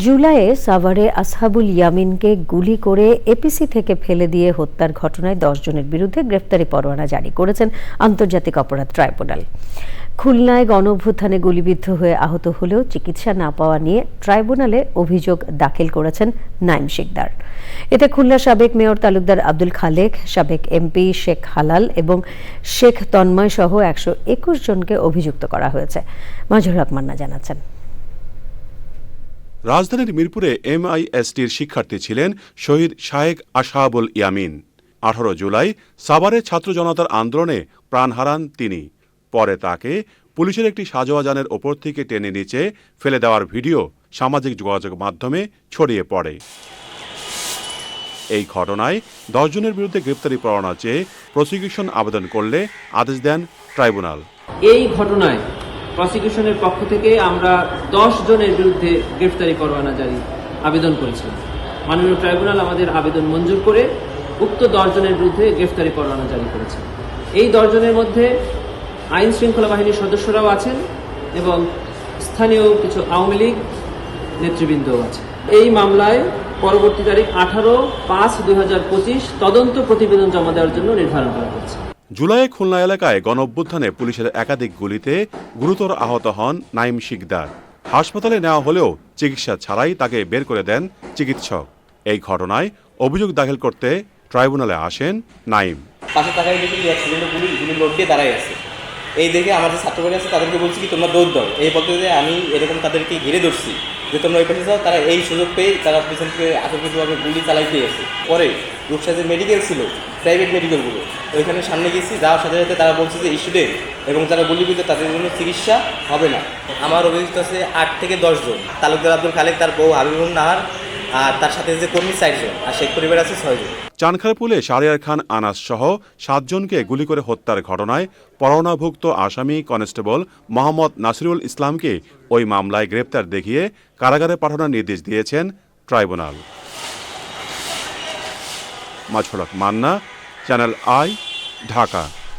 জুলাইয়ে সাভারে আসহাবুল ইয়ামিনকে গুলি করে এপিসি থেকে ফেলে দিয়ে হত্যার ঘটনায় 10 জনের বিরুদ্ধে গ্রেফতারি পরোয়ানা জারি করেছেন আন্তর্জাতিক অপরাধ ট্রাইব্যুনাল। খুলনায় গণঅভ্যুত্থানে গুলিবিদ্ধ হয়ে আহত হলেও চিকিৎসা না পাওয়া নিয়ে ট্রাইব্যুনালে অভিযোগ দাখিল করেছেন নাঈম শিকদার। এতে খুলনা সাবেক মেয়র তালুকদার আব্দুল খালেক, সাবেক এমপি শেখ হালাল এবং শেখ তন্ময় সহ 121 জনকে অভিযুক্ত করা হয়েছে। মাজহারুল হক মান্না জানাচ্ছেন। রাজধানীর মিরপুরে MISTর শিক্ষার্থী ছিলেন শহীদ শায়েখ আসহাবুল ইয়ামিন। 18 জুলাই সাভারে ছাত্র জনতার আন্দোলনে প্রাণ হারান তিনি। পরে তাকে পুলিশের একটি সাজোয়া যানের ওপর থেকে টেনে নিচে ফেলে দেওয়ার ভিডিও সামাজিক যোগাযোগ মাধ্যমে ছড়িয়ে পড়ে। এই ঘটনায় 10 জনের বিরুদ্ধে গ্রেপ্তারি পরোয়ানা চেয়ে প্রসিকিউশন আবেদন করলে আদেশ দেন ট্রাইব্যুনাল। এই ঘটনায় প্রসিকিউশনের পক্ষ থেকে আমরা 10 জনের বিরুদ্ধে গ্রেফতারি পরোয়ানা জারি আবেদন করেছিলাম। মাননীয় ট্রাইব্যুনাল আমাদের আবেদন মঞ্জুর করে উক্ত 10 জনের বিরুদ্ধে গ্রেফতারি পরোয়ানা জারি করেছে। এই 10 জনের মধ্যে আইন শৃঙ্খলা বাহিনীর সদস্যরাও আছেন এবং স্থানীয় কিছু আওয়ামী লীগ নেতৃবৃন্দও আছে। এই মামলায় পরবর্তী তারিখ 18/5/2025 তদন্ত প্রতিবেদন জমা দেওয়ার জন্য নির্ধারণ করা হয়েছে। জুলাইয়ে খুলনা এলাকায় গণঅভ্যুত্থানে পুলিশের একাধিক গুলিতে গুরুতর আহত হন নাঈম শিকদার। হাসপাতালে নেওয়া হলেও চিকিৎসা ছাড়াই তাকে বের করে দেন চিকিৎসক। এই ঘটনায় অভিযোগ দাখিল করতে ট্রাইব্যুনালে আসেন নাঈম। পাশে তাকাই দেখি গুলি লোড দিয়ে দাঁড়াই আছে। এই দেখে আমার যে ছাত্রবাড়ি আছে তাদেরকে বলছি কি তোমরা দৌড় দাও। এই বলতে যে আমি এরকম তাদেরকে ঘিরে ধরছি যে তোমরা ওই পাশে যাও। তারা এই সুযোগ পেয়ে তারা পিছন থেকে আতঙ্কিতভাবে গুলি চালাইতে গেছে। পরে রূপসা যে মেডিকেল ছিল, প্রাইভেট মেডিকেলগুলো, ওইখানে সামনে গেছি, যাওয়ার সাথে সাথে তারা বলছে যে স্টুডেন্ট এবং যারা গুলিবিদ্ধ তাদের জন্য চিকিৎসা হবে না। আমার অভিযুক্ত আছে 8 থেকে 10 জন। তালুকদার আব্দুল খালেক, তার বউ হাবিবুন নাহার, আর তার সাথে যে কর্মী 4 জন, আর শেখ পরিবার আছে 6 জন। চানখারপুলে শাহরিয়ার খান আনাস সহ 7 জনকে গুলি করে হত্যার ঘটনায় পরোয়ানাভুক্ত আসামি কনস্টেবল মোহাম্মদ নাসিরুল ইসলামকে ওই মামলায় গ্রেপ্তার দেখিয়ে কারাগারে পাঠানোর নির্দেশ দিয়েছেন tribunal. Mazharul Haque Manna, channel I, Dhaka.